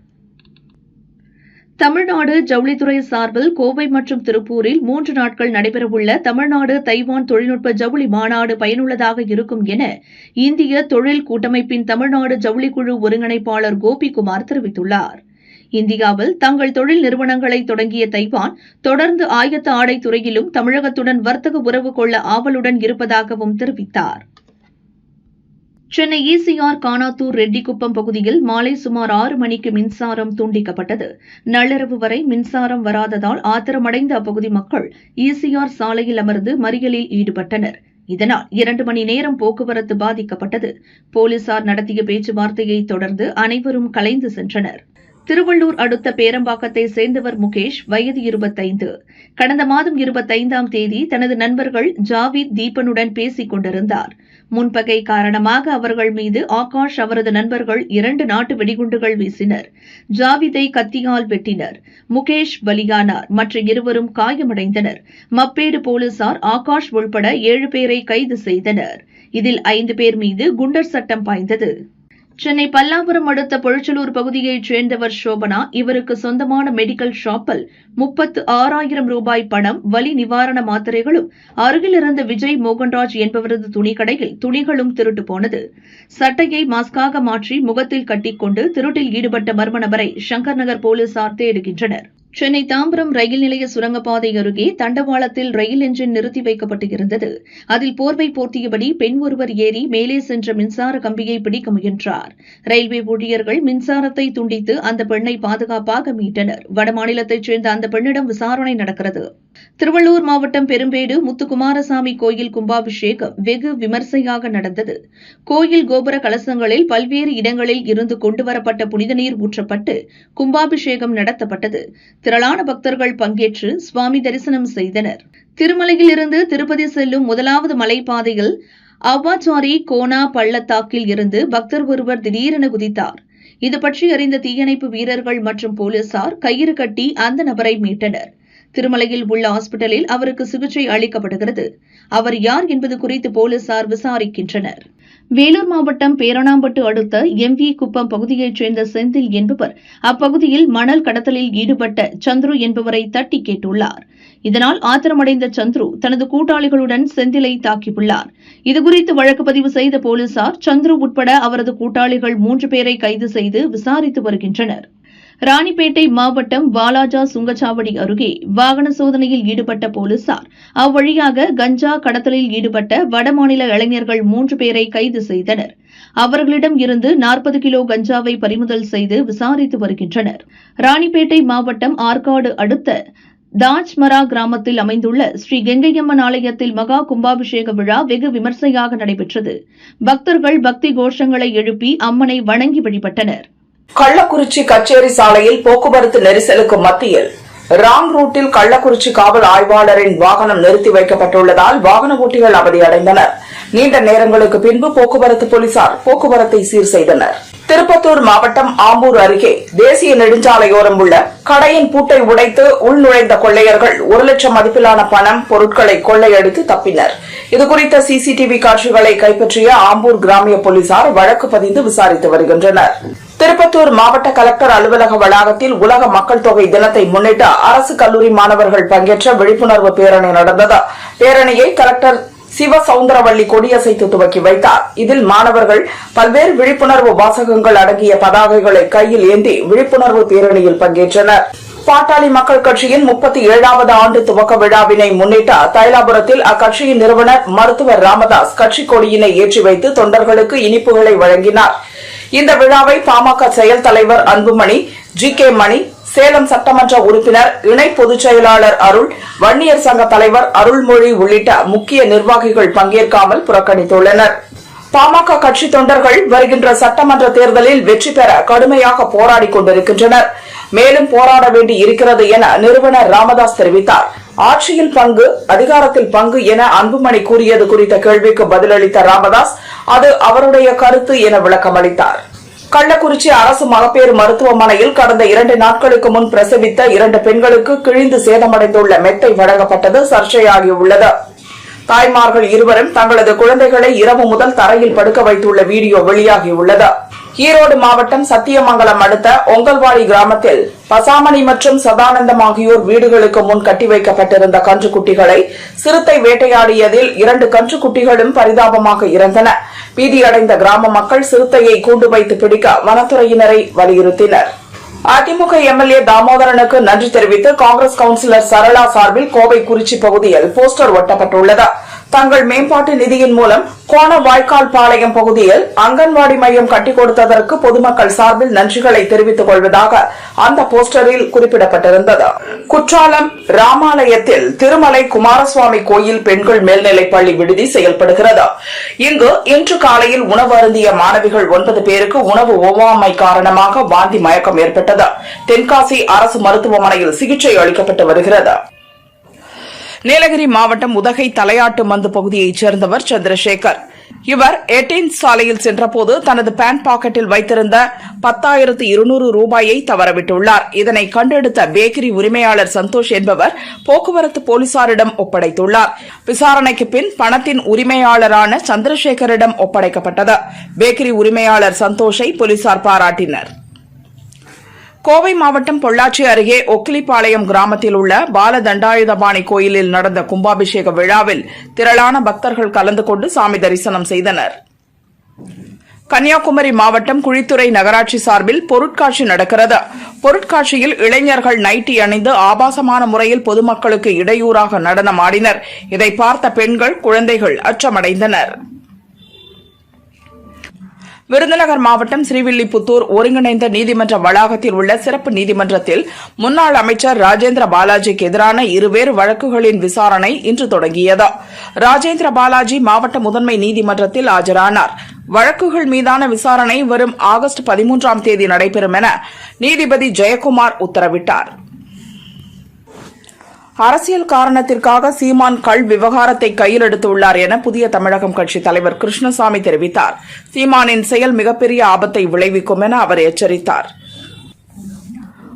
தமிழ்நாடு ஜவுளித்துறை சார்பில் கோவை மற்றும் திருப்பூரில் 3 நாட்கள் நடைபெறவுள்ள தமிழ்நாடு தைவான் தொழில்நுட்ப ஜவுளி மாநாடு பயனுள்ளதாக இருக்கும் என இந்திய தொழில் கூட்டமைப்பின் தமிழ்நாடு ஜவுளிக்குழு ஒருங்கிணைப்பாளர் கோபிகுமார் தெரிவித்துள்ளார். இந்தியாவில் தங்கள் தொழில் நிறுவனங்களை தொடங்கிய தைவான் தொடர்ந்து ஆயத்த ஆடை துறையிலும் தமிழகத்துடன் வர்த்தக உறவு கொள்ள ஆவலுடன் இருப்பதாகவும் தெரிவித்தார். சென்னை ECR கானாத்தூர் ரெட்டிக்குப்பம் பகுதியில் மாலை சுமார் 6 மணிக்கு மின்சாரம் துண்டிக்கப்பட்டது. நள்ளிரவு வரை மின்சாரம் வராததால் ஆத்திரமடைந்த அப்பகுதி மக்கள் ECR சாலையில் அமர்ந்து மறியலில் ஈடுபட்டனர். இதனால் 2 மணி நேரம் போக்குவரத்து பாதிக்கப்பட்டது. போலீசார் நடத்திய பேச்சுவார்த்தையை தொடர்ந்து அனைவரும் கலைந்து சென்றனர். திருவள்ளூர் அடுத்த பேரம்பாக்கத்தை சேர்ந்தவர் முகேஷ், வயது 25. கடந்த மாதம் 25ஆம் தேதி தனது நண்பர்கள் ஜாவித், தீபனுடன் பேசிக் கொண்டிருந்தார். முன்பகை காரணமாக அவர்கள் மீது ஆகாஷ், அவரது நண்பர்கள் 2 நாட்டு வெடிகுண்டுகள் வீசினர். ஜாவிதை கத்தியால் வெட்டினர். முகேஷ் பலியானார். மற்ற 2 காயமடைந்தனர். மப்பேடு போலீசார் ஆகாஷ் உள்பட 7 பேரை கைது செய்தனர். இதில் 5 பேர் மீது குண்டர் சட்டம் பாய்ந்தது. சென்னை பல்லாவரம் அடுத்த பொழிச்சலூர் பகுதியைச் சேர்ந்தவர் சோபனா. இவருக்கு சொந்தமான மெடிக்கல் ஷாப்பில் 36,000 ரூபாய் பணம், வலி நிவாரண மாத்திரைகளும், அருகில் இருந்த விஜய் மோகன்ராஜ் என்பவரது துணிக்கடையில் துணிகளும் திருட்டு போனது. சட்டையை மாஸ்காக மாற்றி முகத்தில் கட்டிக்கொண்டு திருட்டில் ஈடுபட்ட மர்ம நபரை சங்கர் நகர் போலீசார் தேடுகின்றனர். சென்னை தாம்பரம் ரயில் நிலைய சுரங்கப்பாதை அருகே தண்டவாளத்தில் ரயில் என்ஜின் நிறுத்தி வைக்கப்பட்டு இருந்தது. அதில் போர்வை போர்த்தியபடி பெண் ஒருவர் ஏறி மேலே சென்ற மின்சார கம்பியை பிடிக்க முயன்றார். ரயில்வே ஊழியர்கள் மின்சாரத்தை துண்டித்து அந்த பெண்ணை பாதுகாப்பாக மீட்டனர். வடமாநிலத்தைச் சேர்ந்த அந்த பெண்ணிடம் விசாரணை நடக்கிறது. திருவள்ளூர் மாவட்டம் பெரும்பேடு முத்துக்குமாரசாமி கோயில் கும்பாபிஷேகம் வெகு விமர்சையாக நடந்தது. கோயில் கோபுர கலசங்களில் பல்வேறு இடங்களில் இருந்து கொண்டுவரப்பட்ட புனித நீர் ஊற்றப்பட்டு கும்பாபிஷேகம் நடத்தப்பட்டது. திரளான பக்தர்கள் பங்கேற்று சுவாமி தரிசனம் செய்தனர். திருமலையில் இருந்து திருப்பதி செல்லும் முதலாவது மலைப்பாதையில் அவ்வாச்சாரி கோனா பள்ளத்தாக்கில் இருந்து பக்தர் ஒருவர் திடீரென குதித்தார். இது பற்றி அறிந்த தீயணைப்பு வீரர்கள் மற்றும் போலீசார் கயிறு கட்டி அந்த நபரை மீட்டனர். திருமலையில் உள்ள ஹாஸ்பிட்டலில் அவருக்கு சிகிச்சை அளிக்கப்படுகிறது. அவர் யார் என்பது குறித்து போலீசார் விசாரிக்கின்றனர். வேலூர் மாவட்டம் பேரணாம்பட்டு அடுத்த எம்வி குப்பம் பகுதியைச் சேர்ந்த செந்தில் என்பவர் அப்பகுதியில் மணல் கடத்தலில் ஈடுபட்ட சந்துரு என்பவரை தட்டி கேட்டுள்ளார். இதனால் ஆத்திரமடைந்த சந்துரு தனது கூட்டாளிகளுடன் செந்திலை தாக்கியுள்ளார். இதுகுறித்து வழக்கு பதிவு செய்த போலீசார் சந்துரு உட்பட அவரது கூட்டாளிகள் 3 பேரை கைது செய்து விசாரித்து வருகின்றனர். ராணிப்பேட்டை மாவட்டம் வாலாஜா சுங்கச்சாவடி அருகே வாகன சோதனையில் ஈடுபட்ட போலீசார் அவ்வழியாக கஞ்சா கடத்தலில் ஈடுபட்ட வடமாநில இளைஞர்கள் 3 பேரை கைது செய்தனர். அவர்களிடம் இருந்து 40 கிலோ கஞ்சாவை பறிமுதல் செய்து விசாரித்து வருகின்றனர். ராணிப்பேட்டை மாவட்டம் ஆற்காடு அடுத்த தாஜ்மரா கிராமத்தில் அமைந்துள்ள ஸ்ரீ கெங்கையம்மன் ஆலயத்தில் மகா கும்பாபிஷேக விழா வெகு விமர்சையாக நடைபெற்றது. பக்தர்கள் பக்தி கோஷங்களை எழுப்பி அம்மனை வணங்கி வழிபட்டனர். கள்ளக்குறிச்சி கச்சேரி சாலையில் போக்குவரத்து நெரிசலுக்கு மத்தியில் ராங் ரூட்டில் கள்ளக்குறிச்சி காவல் ஆய்வாளரின் வாகனம் நிறுத்தி வைக்கப்பட்டுள்ளதால் வாகன ஓட்டிகள் அவதியடைந்தனர். நீண்ட நேரங்களுக்கு பின்பு போக்குவரத்து போலீசார் போக்குவரத்தை சீர் செய்தனர். திருப்பத்தூர் மாவட்டம் ஆம்பூர் அருகே தேசிய நெடுஞ்சாலையோரம் உள்ள கடையின் பூட்டை உடைத்து உள்நுழைந்த கொள்ளையர்கள் 1 லட்சம் மதிப்பிலான பணம், பொருட்களை கொள்ளையடித்து தப்பினர். இதுகுறித்த சிசிடிவி காட்சிகளை கைப்பற்றிய ஆம்பூர் கிராமிய போலீசார் வழக்கு பதிந்து விசாரித்து வருகின்றனர். திருப்பத்தூர் மாவட்ட கலெக்டர் அலுவலக வளாகத்தில் உலக மக்கள் தொகை தினத்தை முன்னிட்டு அரசு கல்லூரி மாணவர்கள் பங்கேற்ற விழிப்புணர்வு பேரணி நடந்தது. பேரணியை கலெக்டர் சிவசவுந்தரவள்ளி கொடியசைத்து துவக்கி வைத்தார். இதில் மாணவர்கள் பல்வேறு விழிப்புணர்வு வாசகங்கள் அடங்கிய பதாகைகளை கையில் ஏந்தி விழிப்புணர்வு பேரணியில் பங்கேற்றனர். பாட்டாளி மக்கள் கட்சியின் 37வது ஆண்டு துவக்க விழாவினை முன்னிட்டு தைலாபுரத்தில் அக்கட்சியின் நிறுவனர் மருத்துவர் ராமதாஸ் கட்சி கொடியினை ஏற்றி வைத்து தொண்டர்களுக்கு இனிப்புகளை வழங்கினார். இந்த விழாவை பாமக செயல் தலைவர் அன்புமணி, ஜி.கே. மணி, சேலம் சட்டமன்ற உறுப்பினர், இணை பொதுச் செயலாளர் அருள், வன்னியர் சங்க தலைவர் அருள்மொழி உள்ளிட்ட முக்கிய நிர்வாகிகள் பங்கேற்காமல் புறக்கணித்துள்ளனர். பாமக கட்சி தொண்டர்கள் வருகின்ற சட்டமன்ற தேர்தலில் வெற்றி பெற கடுமையாக போராடிக் கொண்டிருக்கின்றனர். மேலும் போராட வேண்டி இருக்கிறது என நிறுவனர் ராமதாஸ் தெரிவித்தார். ஆட்சியில் பங்கு, அதிகாரத்தில் பங்கு என அன்புமணி கூறியது குறித்த கேள்விக்கு பதிலளித்த ராமதாஸ் அது அவருடைய கருத்து என விளக்கமளித்தார். கள்ளக்குறிச்சி அரசு மகப்பேறு மருத்துவமனையில் கடந்த 2 நாட்களுக்கு முன் பிரசவித்த 2 பெண்களுக்கு கிழிந்து சேதமடைந்துள்ள மெத்தை வழங்கப்பட்டது சர்ச்சையாகியுள்ளது. தாய்மார்கள் இருவரும் தங்களது குழந்தைகளை இரவு முதல் தரையில் படுக்க வைத்துள்ள வீடியோ வெளியாகியுள்ளது. ஈரோடு மாவட்டம் சத்தியமங்கலம் அடுத்த ஒங்கல்வாடி கிராமத்தில் பசாமணி மற்றும் சதானந்தம் ஆகியோர் வீடுகளுக்கு முன் கட்டி வைக்கப்பட்டிருந்த கன்றுக்குட்டிகளை சிறுத்தை வேட்டையாடியதில் 2 கன்றுக்குட்டிகளும் பரிதாபமாக இறந்தன. பீதியடைந்த கிராம மக்கள் சிறுத்தையை கூண்டு வைத்து பிடிக்க வனத்துறையினரை வலியுறுத்தினர். அதிமுக எம்எல்ஏ தாமோதரனுக்கு நன்றி தெரிவித்து காங்கிரஸ் கவுன்சிலர் சரளா சார்பில் கோவை குறிச்சி பகுதியில் போஸ்டர் ஒட்டப்பட்டுள்ளது. தங்கள் மேம்பாட்டு நிதியின் மூலம் கோண வாய்க்கால் பாளையம் பகுதியில் அங்கன்வாடி மையம் கட்டிக் கொடுத்ததற்கு பொதுமக்கள் சார்பில் நன்றிகளை தெரிவித்துக் கொள்வதாக அந்த போஸ்டரில் குறிப்பிடப்பட்டிருந்தது. குற்றாலம் ராமாலயத்தில் திருமலை குமாரசுவாமி கோயில் பெண்கள் மேல்நிலைப் பள்ளி விடுதி செயல்படுகிறது. இங்கு இன்று காலையில் உணவு அருந்திய மாணவிகள் 9 பேருக்கு உணவு ஒவ்வாமை காரணமாக வாந்தி மயக்கம் ஏற்பட்டது. தென்காசி அரசு மருத்துவமனையில் சிகிச்சை அளிக்கப்பட்டு வருகிறது. நீலகிரி மாவட்டம் உதகை தலையாட்டு மந்து பகுதியைச் சேர்ந்தவர் சந்திரசேகர். இவர் 18 சாலையில் சென்றபோது தனது பேண்ட் பாக்கெட்டில் வைத்திருந்த 10,200 ரூபாயை தவறவிட்டுள்ளார். இதனை கண்டெடுத்த பேக்கரி உரிமையாளர் சந்தோஷ் என்பவர் போக்குவரத்து போலீசாரிடம் ஒப்படைத்துள்ளார். விசாரணைக்கு பின் பணத்தின் உரிமையாளரான சந்திரசேகரிடம் ஒப்படைக்கப்பட்டது. பேக்கரி உரிமையாளர் சந்தோஷை போலீசார் பாராட்டினர். கோவை மாவட்டம் பொள்ளாச்சி அருகே ஒக்கிலிப்பாளையம் கிராமத்தில் உள்ள பாலதண்டாயுதபாணி கோயிலில் நடந்த கும்பாபிஷேக விழாவில் திரளான பக்தர்கள் கலந்து கொண்டு சாமி தரிசனம் செய்தனர். கன்னியாகுமரி மாவட்டம் குழித்துறை நகராட்சி சார்பில் பொருட்காட்சி நடக்கிறது. பொருட்காட்சியில் இளைஞர்கள் நைட்டி அணிந்து ஆபாசமான முறையில் பொதுமக்களுக்கு இடையூறாக நடனம் ஆடினர். இதை பார்த்த பெண்கள், குழந்தைகள் அச்சமடைந்தனர். விருதுநகர் மாவட்டம் ஸ்ரீவில்லிபுத்தூர் ஒருங்கிணைந்த நீதிமன்ற வளாகத்தில் உள்ள சிறப்பு நீதிமன்றத்தில் முன்னாள் அமைச்சர் ராஜேந்திர பாலாஜிக்கு எதிரான இருவேறு வழக்குகளின் விசாரணை இன்று தொடங்கியது. ராஜேந்திர பாலாஜி மாவட்ட முதன்மை நீதிமன்றத்தில் ஆஜரானார். வழக்குகள் மீதான விசாரணை வரும் ஆகஸ்ட் 13ஆம் தேதி நடைபெறும் என நீதிபதி ஜெயக்குமார் உத்தரவிட்டார். அரசியல் காரணத்திற்காக சீமான் கள் விவகாரத்தை கையில் எடுத்துள்ளார் என புதிய தமிழகம் கட்சித் தலைவர் கிருஷ்ணசாமி தெரிவித்தார். சீமானின் செயல் மிகப்பெரிய ஆபத்தை விளைவிக்கும் என அவர் எச்சரித்தார்.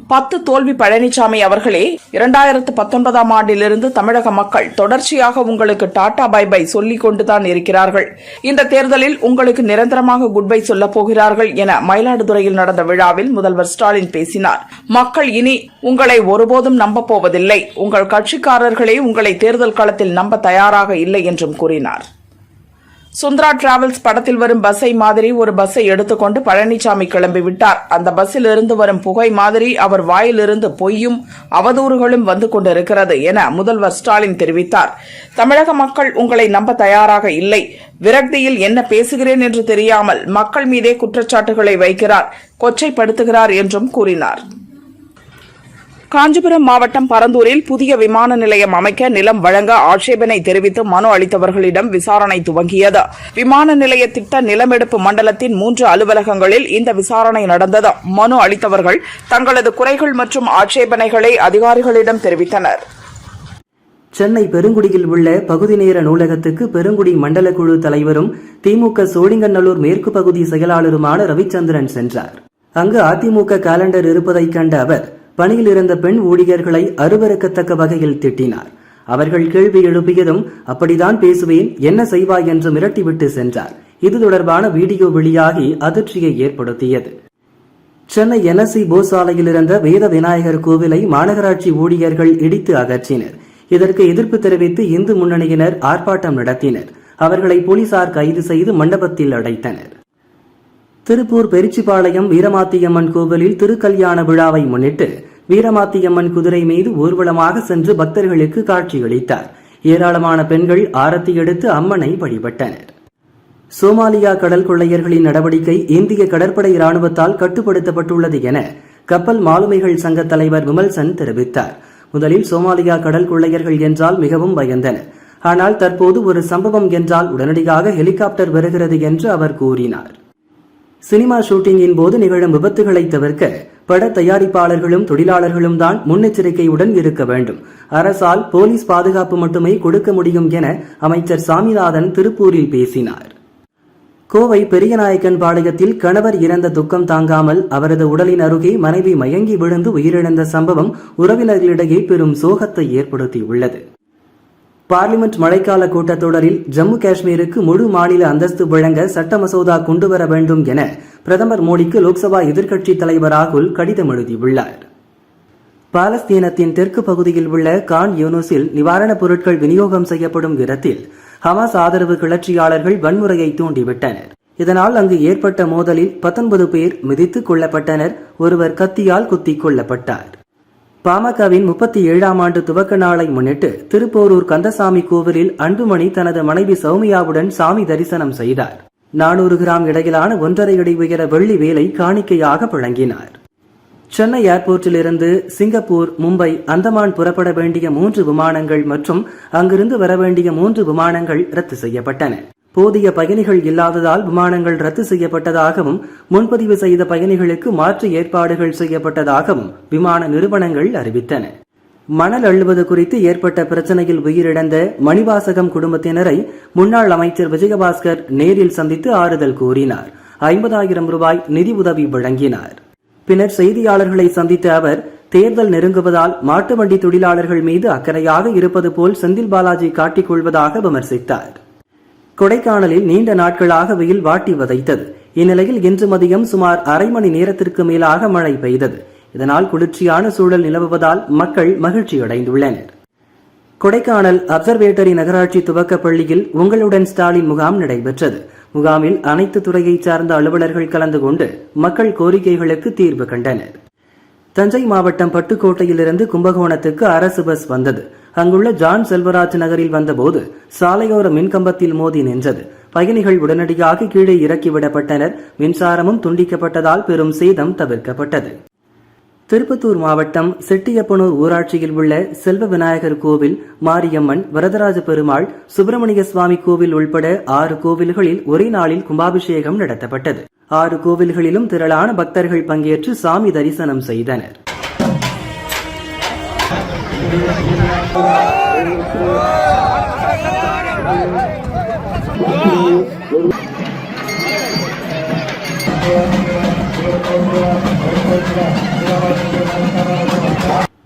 10 தோல்வி பழனிசாமி அவர்களே, 2019ஆம் ஆண்டிலிருந்து தமிழக மக்கள் தொடர்ச்சியாக உங்களுக்கு டாடா பை பை சொல்லிக் கொண்டுதான் இருக்கிறார்கள். இந்த தேர்தலில் உங்களுக்கு நிரந்தரமாக குட் பை சொல்லப் போகிறார்கள் என மயிலாடுதுறையில் நடந்த விழாவில் முதல்வர் ஸ்டாலின் பேசினார். மக்கள் இனி உங்களை ஒருபோதும் நம்பப் போவதில்லை. உங்கள் கட்சிக்காரர்களே உங்களை தேர்தல் களத்தில் நம்ப தயாராக இல்லை என்றும் கூறினார். சுந்தரா டிராவல்ஸ் படத்தில் வரும் பஸ்ஸை மாதிரி ஒரு பஸ்ஸை எடுத்துக்கொண்டு பழனிசாமி கிளம்பிவிட்டார். அந்த பஸ்ஸில் இருந்து வரும் புகை மாதிரி அவர் வாயிலிருந்து பொய்யும் அவதூறுகளும் வந்து கொண்டிருக்கிறது என முதல்வர் ஸ்டாலின் தெரிவித்தார். தமிழக மக்கள் உங்களை நம்ப தயாராக இல்லை. விரக்தியில் என்ன பேசுகிறேன் என்று தெரியாமல் மக்கள் மீதே குற்றச்சாட்டுகளை வைக்கிறார், கொச்சைப்படுத்துகிறார் என்றும் கூறினார். காஞ்சிபுரம் மாவட்டம் பரந்தூரில் புதிய விமான நிலையம் அமைக்க நிலம் வழங்க ஆட்சேபனை தெரிவித்து மனு அளித்தவர்களிடம் விசாரணை துவங்கியது. விமான நிலைய திட்ட நிலமெடுப்பு மண்டலத்தின் 3 அலுவலகங்களில் இந்த விசாரணை நடந்தது. மனு அளித்தவர்கள் தங்களது குறைகள் மற்றும் ஆட்சேபனைகளை அதிகாரிகளிடம் தெரிவித்தனர். சென்னை பெருங்குடியில் உள்ள பகுதி நேர நூலகத்துக்கு பெருங்குடி மண்டல குழு தலைவரும் திமுக சோழிங்கநல்லூர் மேற்கு பகுதி செயலாளருமான ரவிச்சந்திரன் சென்றார். அங்கு அதிமுக காலண்டர் இருப்பதைக் கண்ட அவர் பணியில் இருந்த பெண் ஊழியர்களை அருவருக்கத்தக்க வகையில் திட்டினார். அவர்கள் கேள்வி எழுப்பியதும் அப்படிதான் பேசுவேன், என்ன செய்வாய் என்று மிரட்டிவிட்டு சென்றார். இது தொடர்பான வீடியோ வெளியாகி அதிர்ச்சியை ஏற்படுத்தியது. சென்னை NSC போஸ் சாலையில் இருந்த வேத விநாயகர் கோவிலை மாநகராட்சி ஊழியர்கள் இடித்து அகற்றினர். இதற்கு எதிர்ப்பு தெரிவித்து இந்து முன்னணியினர் ஆர்ப்பாட்டம் நடத்தினர். அவர்களை போலீசார் கைது செய்து மண்டபத்தில் அடைத்தனர். திருப்பூர் பெரிச்சிபாளையம் வீரமாத்தியம்மன் கோவிலில் திருக்கல்யாண விழாவை முன்னிட்டு வீரமாத்தியம்மன் குதிரை மீது ஊர்வலமாக சென்று பக்தர்களுக்கு காட்சியளித்தார். ஏராளமான பெண்கள் ஆரத்தி எடுத்து அம்மனை வழிபட்டனர். சோமாலியா கடல் கொள்ளையர்களின் நடவடிக்கை இந்திய கடற்படை ராணுவத்தால் கட்டுப்படுத்தப்பட்டுள்ளது என கப்பல் மாலுமிகள் சங்க தலைவர் விமல்சன் தெரிவித்தார். முதலில் சோமாலியா கடல் கொள்ளையர்கள் என்றால் மிகவும் பயந்தனர். ஆனால் தற்போது ஒரு சம்பவம் என்றால் உடனடியாக ஹெலிகாப்டர் வருகிறது என்று அவர் கூறினார். சினிமா ஷூட்டிங்கின் போது நிகழும் விபத்துகளை தவிர்க்க பட தயாரிப்பாளர்களும் தொழிலாளர்களும் தான் முன்னெச்சரிக்கையுடன் இருக்க வேண்டும். அரசால் போலீஸ் பாதுகாப்பு மட்டுமே கொடுக்க முடியும் என அமைச்சர் சாமிநாதன் திருப்பூரில் பேசினார். கோவை பெரியநாயக்கன் பாளையத்தில் கணவர் இறந்த துக்கம் தாங்காமல் அவரது உடலின் அருகே மனைவி மயங்கி விழுந்து உயிரிழந்த சம்பவம் உறவினர்களிடையே பெரும் சோகத்தை ஏற்படுத்தியுள்ளது. பார்லிமெண்ட் மழைக்கால கூட்டத்தொடரில் ஜம்மு காஷ்மீருக்கு முழு மாநில அந்தஸ்து வழங்க சட்ட மசோதா கொண்டுவர வேண்டும் என பிரதமர் மோடிக்கு லோக்சபா எதிர்க்கட்சித் தலைவர் ராகுல் கடிதம் எழுதியுள்ளார். பாலஸ்தீனத்தின் தெற்கு பகுதியில் உள்ள கான் யூனுஸில் நிவாரணப் பொருட்கள் விநியோகம் செய்யப்படும் இடத்தில் ஹமாஸ் ஆதரவு கிளர்ச்சியாளர்கள் வன்முறையை தூண்டிவிட்டனர். இதனால் அங்கு ஏற்பட்ட மோதலில் 19 பேர் மிதித்துக் கொல்லப்பட்டனர். ஒருவர் கத்தியால் குத்திக் கொல்லப்பட்டார். பாமகவின் 37ஆம் ஆண்டு துவக்க நாளை முன்னிட்டு திருப்போரூர் கந்தசாமி கோவிலில் அன்புமணி தனது மனைவி சௌமியாவுடன் சாமி தரிசனம் செய்தார். 400 கிராம் இடையிலான 1.5 அடி உயர வெள்ளி வேலை காணிக்கையாக வழங்கினார். சென்னை ஏர்போர்ட்டில் இருந்து சிங்கப்பூர், மும்பை, அந்தமான் புறப்பட வேண்டிய 3 விமானங்கள் மற்றும் அங்கிருந்து வர வேண்டிய 3 விமானங்கள் ரத்து செய்யப்பட்டன. போதிய பயணிகள் இல்லாததால் விமானங்கள் ரத்து செய்யப்பட்டதாகவும் முன்பதிவு செய்த பயணிகளுக்கு மாற்று ஏற்பாடுகள் செய்யப்பட்டதாகவும் விமான நிறுவனங்கள் அறிவித்தன. மணல் அள்ளுவது குறித்து ஏற்பட்ட பிரச்சனையில் உயிரிழந்த மணிவாசகம் குடும்பத்தினரை முன்னாள் அமைச்சர் விஜயபாஸ்கர் நேரில் சந்தித்து ஆறுதல் கூறினார். 50,000 ரூபாய் நிதி உதவி வழங்கினார். பின்னர் செய்தியாளர்களை சந்தித்த அவர், தேர்தல் நெருங்குவதால் மாட்டு வண்டி தொழிலாளர்கள் மீது அக்கறையாக இருப்பது போல் செந்தில் பாலாஜி காட்டிக் கொள்வதாக விமர்சித்தார். கொடைக்கானலில் நீண்ட நாட்களாக வெயில் வாட்டி வதைத்தது. இந்நிலையில் இன்று மதியம் சுமார் அரை மணி நேரத்திற்கு மேலாக மழை பெய்தது. இதனால் குளிர்ச்சியான சூழல் நிலவுவதால் மக்கள் மகிழ்ச்சியடைந்துள்ளனர். கொடைக்கானல் அப்சர்வேட்டரி நகராட்சி துவக்க பள்ளியில் உங்களுடன் ஸ்டாலின் முகாம் நடைபெற்றது. முகாமில் அனைத்து துறையைச் சார்ந்த அலுவலர்கள் கலந்து கொண்டு மக்கள் கோரிக்கைகளுக்கு தீர்வு கண்டனர். தஞ்சை மாவட்டம் பட்டுக்கோட்டையிலிருந்து கும்பகோணத்துக்கு அரசு பஸ் வந்தது. அங்குள்ள ஜான் செல்வராஜ் நகரில் வந்தபோது சாலையோர மின்கம்பத்தில் மோதி நின்றது. பயணிகள் உடனடியாக கீழே இறக்கிவிடப்பட்டனர். மின்சாரமும் துண்டிக்கப்பட்டதால் பெரும் சேதம் தவிர்க்கப்பட்டது. திருப்பத்தூர் மாவட்டம் செட்டியப்பனூர் ஊராட்சியில் உள்ள செல்வ விநாயகர் கோவில், மாரியம்மன், வரதராஜ பெருமாள், சுப்பிரமணிய சுவாமி கோவில் உள்பட 6 கோவில்களில் ஒரே நாளில் கும்பாபிஷேகம் நடத்தப்பட்டது. 6 கோவில்களிலும் திரளான பக்தர்கள் பங்கேற்று சாமி தரிசனம் செய்தனர்.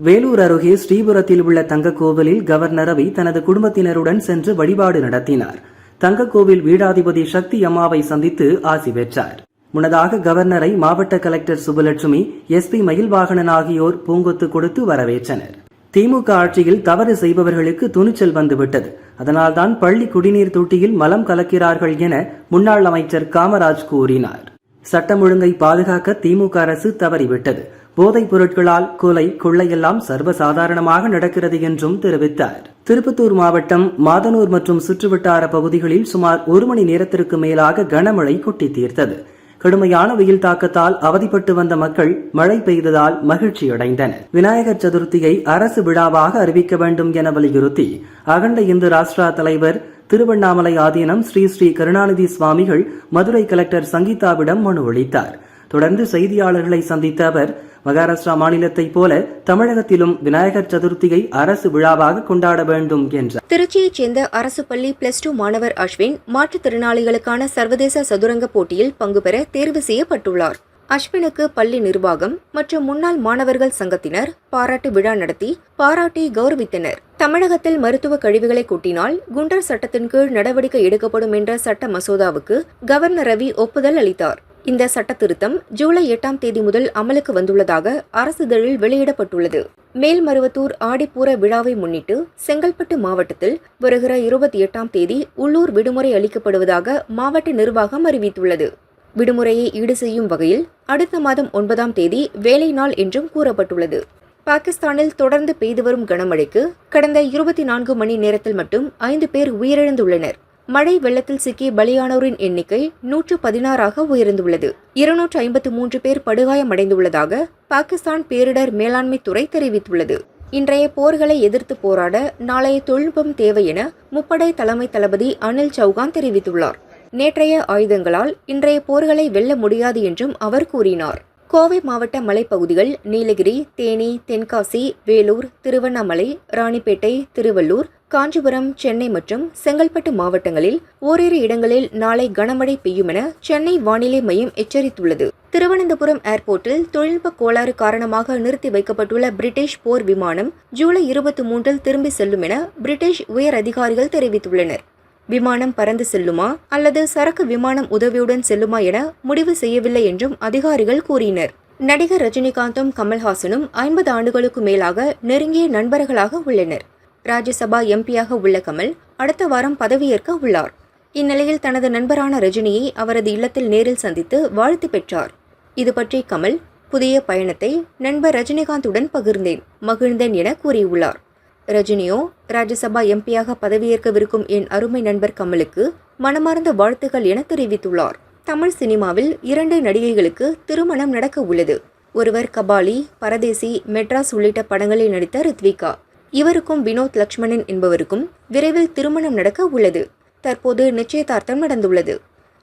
வேலூர் அருகே ஸ்ரீபுரத்தில் உள்ள தங்க கோவிலில் கவர்னர் ரவி தனது குடும்பத்தினருடன் சென்று வழிபாடு நடத்தினார். தங்க கோவில் வீடாதிபதி சக்தி அம்மாவை சந்தித்து ஆசி பெற்றார். முன்னதாக கவர்னரை மாவட்ட கலெக்டர் சுபலட்சுமி, எஸ்பி மயில்வாகனன் ஆகியோர் பூங்கொத்து கொடுத்து வரவேற்றனர். திமுக ஆட்சியில் தவறு செய்பவர்களுக்கு துணிச்சல் வந்துவிட்டது. அதனால்தான் பள்ளி குடிநீர் தொட்டியில் மலம் கலக்கிறார்கள் என முன்னாள் அமைச்சர் காமராஜ் கூறினார். சட்டம் ஒழுங்கை பாதுகாக்க திமுக அரசு தவறிவிட்டது. போதைப் பொருட்களால் கொலை, கொள்ளையெல்லாம் சர்வசாதாரணமாக நடக்கிறது என்றும் தெரிவித்தார். திருப்பத்தூர் மாவட்டம் மாதனூர் மற்றும் சுற்றுவட்டார பகுதிகளில் சுமார் 1 மணி நேரத்திற்கு மேலாக கனமழை கொட்டி தீர்த்தது. கடுமையான வெயில் தாக்கத்தால் அவதிப்பட்டு வந்த மக்கள் மழை பெய்ததால் மகிழ்ச்சியடைந்தனர். விநாயகர் சதுர்த்தியை அரசு விழாவாக அறிவிக்க வேண்டும் என வலியுறுத்தி அகண்ட இந்து ராஷ்டிரா தலைவர் திருவண்ணாமலை ஆதீனம் ஸ்ரீ ஸ்ரீ கருணாநிதி சுவாமிகள் மதுரை கலெக்டர் சங்கீதாவிடம் மனு அளித்தார். தொடர்ந்து செய்தியாளர்களை சந்தித்த அவர், மகாராஷ்டிரா மாநிலத்தைப் போல தமிழகத்திலும் விநாயகர் சதுர்த்தியை அரசு விழாவாக கொண்டாட வேண்டும் என்றார். திருச்சியைச் சேர்ந்த அரசு பள்ளி +2 மாணவர் அஸ்வின் மாற்றுத்திறனாளிகளுக்கான சர்வதேச சதுரங்க போட்டியில் பங்கு பெற தேர்வு செய்யப்பட்டுள்ளார். அஸ்வினுக்கு பள்ளி நிர்வாகம் மற்றும் முன்னாள் மாணவர்கள் சங்கத்தினர் பாராட்டு விழா நடத்தி பாராட்டி கௌரவித்தனர். தமிழகத்தில் மருத்துவ கழிவுகளை கொட்டினால் குண்டர் சட்டத்தின் கீழ் நடவடிக்கை எடுக்கப்படும் என்ற சட்ட மசோதாவுக்கு கவர்னர் ரவி ஒப்புதல் அளித்தார். இந்த சட்ட திருத்தம் ஜூலை 8ஆம் தேதி முதல் அமலுக்கு வந்துள்ளதாக அரசிதழில் வெளியிடப்பட்டுள்ளது. மேல்மருவத்தூர் ஆடிப்பூர விழாவை முன்னிட்டு செங்கல்பட்டு மாவட்டத்தில் வருகிற 28ஆம் தேதி உள்ளூர் விடுமுறை அளிக்கப்படுவதாக மாவட்ட நிர்வாகம் அறிவித்துள்ளது. விடுமுறையை ஈடு செய்யும் வகையில் அடுத்த மாதம் 9ஆம் தேதி வேலை நாள் என்றும் கூறப்பட்டுள்ளது. பாகிஸ்தானில் தொடர்ந்து பெய்து வரும் கனமழைக்கு கடந்த 24 மணி நேரத்தில் மட்டும் 5 பேர் உயிரிழந்துள்ளனர். மழை வெள்ளத்தில் சிக்கி பலியானோரின் எண்ணிக்கை 116ஆக உயர்ந்துள்ளது. 253 பேர் படுகாயமடைந்துள்ளதாக பாகிஸ்தான் பேரிடர் மேலாண்மை துறை தெரிவித்துள்ளது. இன்றைய போர்களை எதிர்த்து போராட நாளைய தொழில்நுட்பம் தேவை என முப்படை தலைமை தளபதி அனில் சௌகான் தெரிவித்துள்ளார். நேற்றைய ஆயுதங்களால் இன்றைய போர்களை வெல்ல முடியாது என்றும் அவர் கூறினார். கோவை மாவட்ட மலைப்பகுதிகள் நீலகிரி, தேனி, தென்காசி, வேலூர், திருவண்ணாமலை, ராணிப்பேட்டை, திருவள்ளூர், காஞ்சிபுரம், சென்னை மற்றும் செங்கல்பட்டு மாவட்டங்களில் ஓரிரு இடங்களில் நாளை கனமழை பெய்யும் என சென்னை வானிலை மையம் எச்சரித்துள்ளது. திருவனந்தபுரம் ஏர்போர்ட்டில் தொழில்நுட்ப கோளாறு காரணமாக நிறுத்தி வைக்கப்பட்டுள்ள பிரிட்டிஷ் போர் விமானம் ஜூலை 23இல் திரும்பி செல்லும் என பிரிட்டிஷ் உயர் அதிகாரிகள் தெரிவித்துள்ளனர். விமானம் பறந்து செல்லுமா அல்லது சரக்கு விமானம் உதவியுடன் செல்லுமா என முடிவு செய்யவில்லை என்றும் அதிகாரிகள் கூறினர். நடிகர் ரஜினிகாந்தும் கமல்ஹாசனும் 50 ஆண்டுகளுக்கு மேலாக நெருங்கிய நண்பர்களாக உள்ளனர். ராஜ்யசபா எம்பியாக உள்ள கமல் அடுத்த வாரம் பதவியேற்க உள்ளார். இந்நிலையில் தனது நண்பரான ரஜினியை அவரது இல்லத்தில் நேரில் சந்தித்து வாழ்த்து பெற்றார். இதுபற்றி கமல், புதிய பயணத்தை நண்பர் ரஜினிகாந்துடன் பகிர்ந்தேன், மகிழ்ந்தேன் என கூறியுள்ளார். ரஜினியோ ராஜ்யசபா எம்பியாக பதவியேற்கவிருக்கும் என் அருமை நண்பர் கமலுக்கு மனமார்ந்த வாழ்த்துக்கள் என தெரிவித்துள்ளார். தமிழ் சினிமாவில் 2 நடிகைகளுக்கு திருமணம் நடக்க உள்ளது. ஒருவர் கபாலி, பரதேசி, மெட்ராஸ் உள்ளிட்ட படங்களில் நடித்த ரித்விகா. இவருக்கும் வினோத் லக்ஷ்மணன் என்பவருக்கும் விரைவில் திருமணம் நடக்க உள்ளது. தற்போது நிச்சயதார்த்தம் நடந்துள்ளது.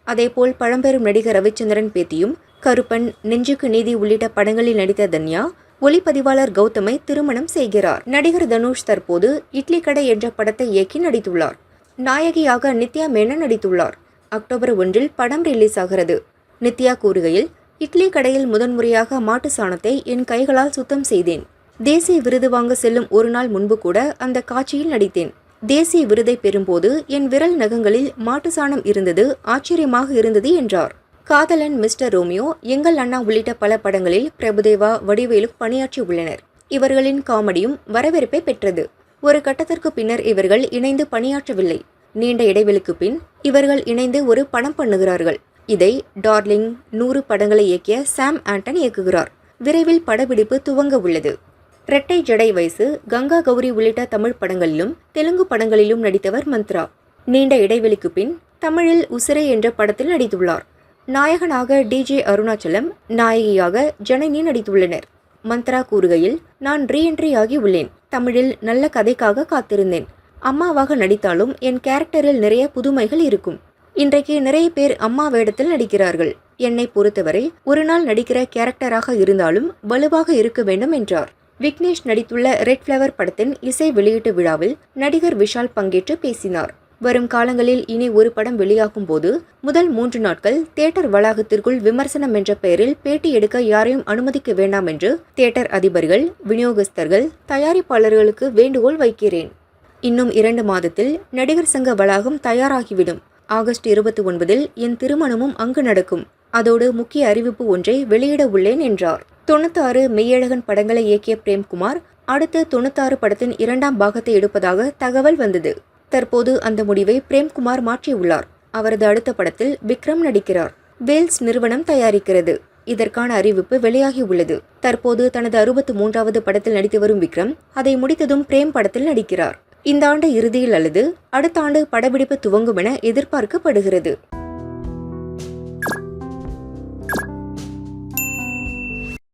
அதேபோல் பழம்பெரும் நடிகர் ரவிச்சந்திரன் பேத்தியும் கருப்பன், நெஞ்சுக்கு நீதி உள்ளிட்ட படங்களில் நடித்த தன்யா ஒளிப்பதிவாளர் கௌதமை திருமணம் செய்கிறார். நடிகர் தனுஷ் தற்போது இட்லி கடை என்ற படத்தை இயக்கி நடித்துள்ளார். நாயகியாக நித்யா மேனன் நடித்துள்ளார். அக்டோபர் 1 படம் ரிலீஸ் ஆகிறது. நித்யா கூறுகையில், இட்லி கடையில் முதன்முறையாக மாட்டு சாணத்தை என் கைகளால் சுத்தம் செய்தேன். தேசிய விருது வாங்க செல்லும் ஒரு நாள் முன்பு கூட அந்த காட்சியில் நடித்தேன். தேசிய விருதை பெறும்போது என் விரல் நகங்களில் மாட்டு சாணம் இருந்தது ஆச்சரியமாக இருந்தது என்றார். காதலன், மிஸ்டர் ரோமியோ, எங்கள் அண்ணா உள்ளிட்ட பல படங்களில் பிரபுதேவா, வடிவேலு பணியாற்றி உள்ளனர். இவர்களின் காமெடியும் வரவேற்பை பெற்றது. ஒரு கட்டத்திற்கு பின்னர் இவர்கள் இணைந்து பணியாற்றவில்லை. நீண்ட இடைவெளிக்கு பின் இவர்கள் இணைந்து ஒரு படம் பண்ணுகிறார்கள். இதை டார்லிங் 100 படங்களை இயக்கிய சாம் ஆண்டன் இயக்குகிறார். விரைவில் படப்பிடிப்பு துவங்க உள்ளது. ரெட்டை ஜடை வயசு, கங்கா கௌரி உள்ளிட்ட தமிழ் படங்களிலும் தெலுங்கு படங்களிலும் நடித்தவர் மந்த்ரா. நீண்ட இடைவெளிக்கு பின் தமிழில் உசிரை என்ற படத்தில் நடித்துள்ளார். நாயகனாக டிஜே அருணாச்சலம், நாயகியாக ஜனனி நடித்துள்ளனர். மந்த்ரா கூறுகையில், நான் ரீஎன்ட்ரி ஆகி உள்ளேன். தமிழில் நல்ல கதைக்காக காத்திருந்தேன். அம்மாவாக நடித்தாலும் என் கேரக்டரில் நிறைய புதுமைகள் இருக்கும். இன்றைக்கு நிறைய பேர் அம்மா வேடத்தில் நடிக்கிறார்கள். என்னை பொறுத்தவரை ஒரு நாள் நடிக்கிற கேரக்டராக இருந்தாலும் வலுவாக இருக்க வேண்டும் என்றார். விக்னேஷ் நடித்துள்ள ரெட் ஃப்ளவர் படத்தின் இசை வெளியீட்டு விழாவில் நடிகர் விஷால் பங்கேற்று பேசினார். வரும் காலங்களில் இனி ஒரு படம் வெளியாகும் போது முதல் 3 நாட்கள் தியேட்டர் வளாகத்திற்குள் விமர்சனம் என்ற பெயரில் பேட்டி எடுக்க யாரையும் அனுமதிக்க வேண்டாம் என்று தியேட்டர் அதிபர்கள், விநியோகஸ்தர்கள், தயாரிப்பாளர்களுக்கு வேண்டுகோள் வைக்கிறேன். இன்னும் 2 மாதத்தில் நடிகர் சங்க வளாகம் தயாராகிவிடும். ஆகஸ்ட் 29 என் திருமணமும் அங்கு நடக்கும். அதோடு முக்கிய அறிவிப்பு ஒன்றை வெளியிட உள்ளேன் என்றார். 96 மெய்யழகன் படங்களை இயக்கிய பிரேம்குமார் அடுத்து 96 படத்தின் 2ஆம் பாகத்தை எடுப்பதாக தகவல் வந்தது. தற்போது அந்த முடிவை பிரேம்குமார் மாற்றியுள்ளார். அவரது அடுத்த படத்தில் விக்ரம் நடிக்கிறார். வேல்ஸ் நிறுவனம் தயாரிக்கிறது. இதற்கான அறிவிப்பு வெளியாகி உள்ளது. தற்போது தனது 63வது படத்தில் நடித்து வரும் விக்ரம் அதை முடித்ததும் பிரேம் படத்தில் நடிக்கிறார். இந்த ஆண்டு இறுதியில் அல்லது அடுத்த ஆண்டு படப்பிடிப்பு துவங்கும் என எதிர்பார்க்கப்படுகிறது.